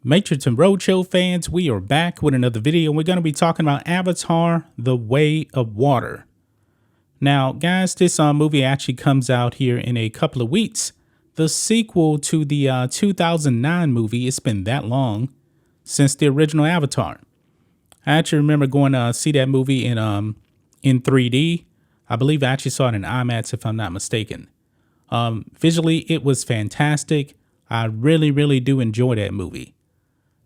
Matrixx and Roadshow fans, we are back with another video, and we're going to be talking about Avatar: The Way of Water. Now, guys, this movie actually comes out here in a couple of weeks. The sequel to the 2009 movie. It's been that long since the original Avatar. I actually remember going to see that movie in 3D. I believe I actually saw it in IMAX, if I'm not mistaken. Visually, it was fantastic. I really do enjoy that movie.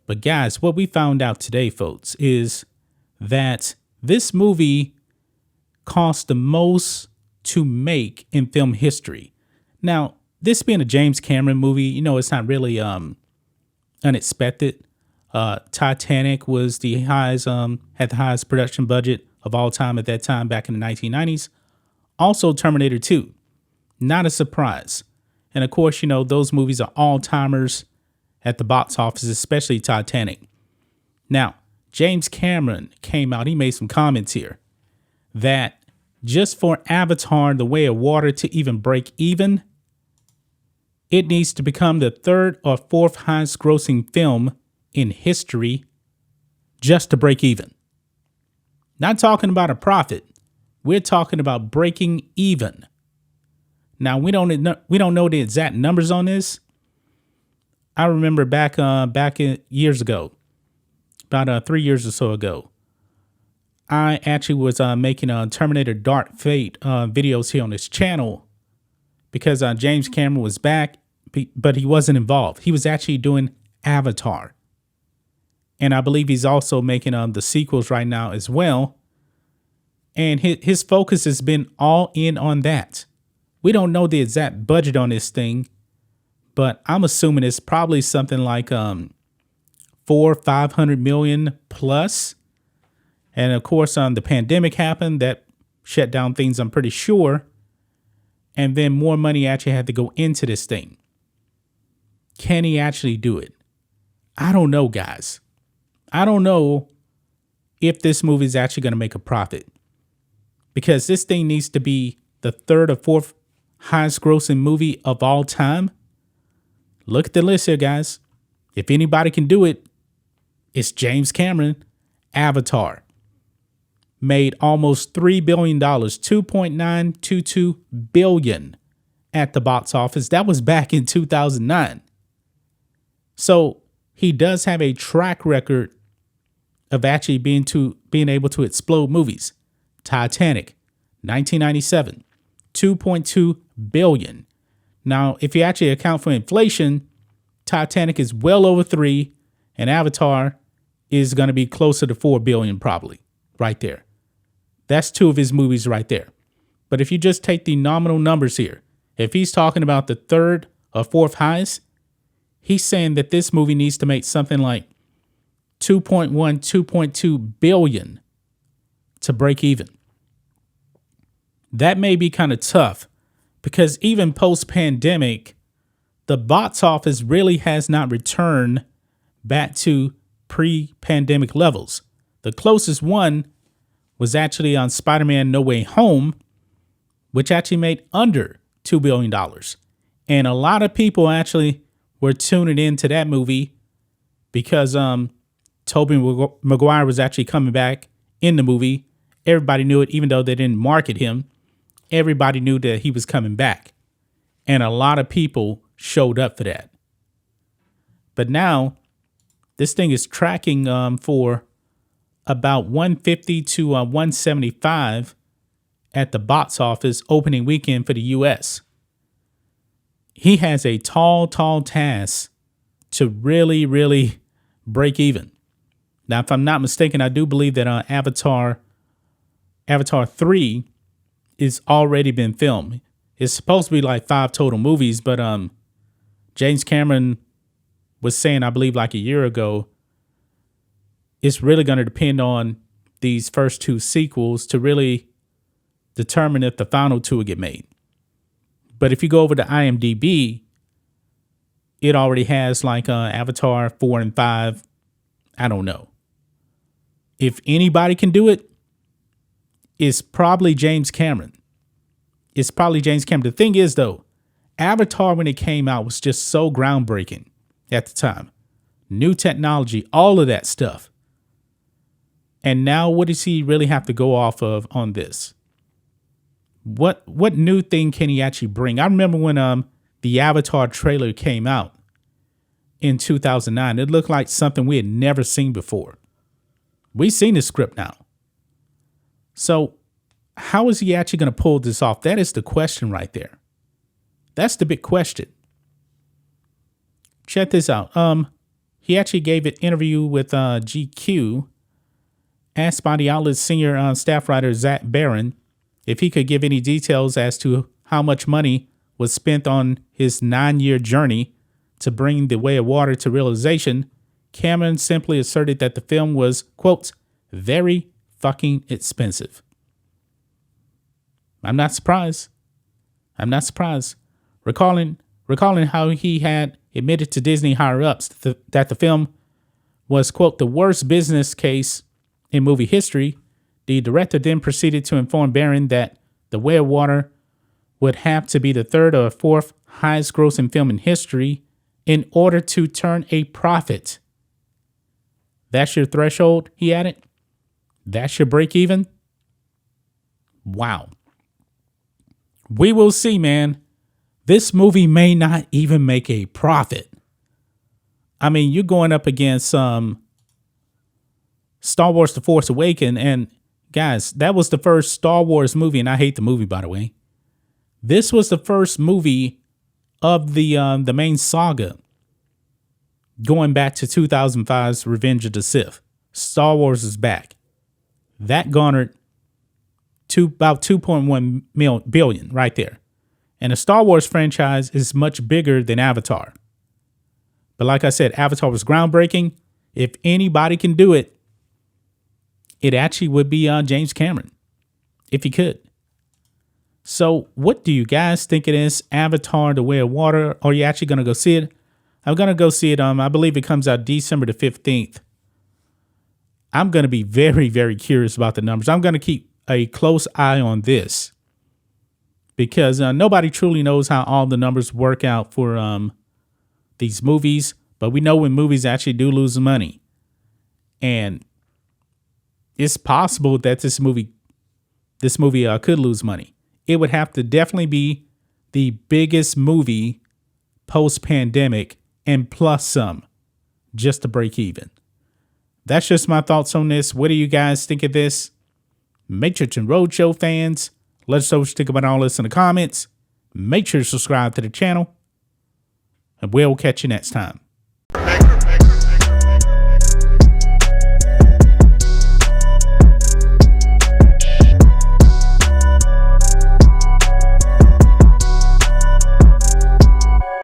But guys, what we found out today, folks, is that this movie cost the most to make in film history. Now, this being a James Cameron movie, you know, it's not really unexpected. Titanic was the highest, had the highest production budget of all time at that time back in the 1990s. Also, Terminator 2, not a surprise. And of course, you know, those movies are all-timers at the box office, especially Titanic. Now, James Cameron came out, he made some comments here that just for Avatar: The Way of Water to even break even, it needs to become the third or fourth highest grossing film in history just to break even. Not talking about a profit. We're talking about breaking even. Now, we don't know the exact numbers on this. I remember back years ago, about 3 years or so ago, I actually was making Terminator Dark Fate videos here on this channel because James Cameron was back, but he wasn't involved. He was actually doing Avatar. And I believe he's also making the sequels right now as well. And his focus has been all in on that. We don't know the exact budget on this thing, but I'm assuming it's probably something like 400-500 million plus. And of course, the pandemic happened that shut down things, I'm pretty sure. And then more money actually had to go into this thing. Can he actually do it? I don't know, guys. I don't know if this movie is actually going to make a profit, because this thing needs to be the third or fourth highest grossing movie of all time. Look at the list here, guys. If anybody can do it, it's James Cameron. Avatar made almost $3 billion, $2.922 billion at the box office. That was back in 2009. So he does have a track record of actually being able to explode movies. Titanic, 1997, $2.2 billion. Now, if you actually account for inflation, Titanic is well over 3, and Avatar is going to be closer to 4 billion probably, right there. That's two of his movies right there. But if you just take the nominal numbers here, if he's talking about the third or fourth highest, he's saying that this movie needs to make something like 2.2 billion to break even. That may be kind of tough, because even post-pandemic, the box office really has not returned back to pre-pandemic levels. The closest one was actually on Spider-Man No Way Home, which actually made under $2 billion. And a lot of people actually were tuning into that movie because Tobey Maguire was actually coming back in the movie. Everybody knew it, even though they didn't market him. Everybody knew that he was coming back. And a lot of people showed up for that. But now, this thing is tracking for about 150 to 175 at the box office opening weekend for the U.S. He has a tall task to really break even. Now, if I'm not mistaken, I do believe that Avatar 3 is already been filmed. It's supposed to be like 5 total movies, but James Cameron was saying, I believe like a year ago, it's really going to depend on these first 2 sequels to really determine if the final 2 will get made. But if you go over to IMDb, it already has like Avatar 4 and 5. I don't know. If anybody can do it, it's probably James Cameron. It's probably James Cameron. The thing is, though, Avatar, when it came out, was just so groundbreaking at the time. new technology, all of that stuff. And now what does he really have to go off of on this? What new thing can he actually bring? I remember when the Avatar trailer came out in 2009. It looked like something we had never seen before. We've seen the script now. So how is he actually going to pull this off? That is the question right there. That's the big question. Check this out. He actually gave an interview with GQ, asked by the outlet's senior staff writer Zach Barron if he could give any details as to how much money was spent on his 9-year journey to bring The Way of Water to realization. Cameron simply asserted that the film was, quote, very fucking expensive. I'm not surprised. Recalling how he had admitted to Disney higher-ups that the film was, quote, the worst business case in movie history, the director then proceeded to inform Barron that The Way of Water would have to be the third or fourth highest grossing film in history in order to turn a profit. That's your threshold, he added? That's your break even? Wow. We will see, man. This movie may not even make a profit. I mean, you're going up against Star Wars The Force Awakens, and guys, that was the first Star Wars movie, and I hate the movie, by the way. This was the first movie of the main saga going back to 2005's Revenge of the Sith. Star Wars is back. That garnered about 2.1 billion right there. And the Star Wars franchise is much bigger than Avatar. But like I said, Avatar was groundbreaking. If anybody can do it, it actually would be James Cameron, if he could. So what do you guys think it is? Avatar, The Way of Water? Are you actually going to go see it? I'm going to go see it. I believe it comes out December the 15th. I'm going to be very, very curious about the numbers. I'm going to keep a close eye on this because nobody truly knows how all the numbers work out for these movies. But we know when movies actually do lose money. And it's possible that this movie could lose money. It would have to definitely be the biggest movie post-pandemic and plus some just to break even. That's just my thoughts on this. What do you guys think of this? Matrixx and Roadshow fans, let us know what you think about all this in the comments. Make sure to subscribe to the channel, and we'll catch you next time.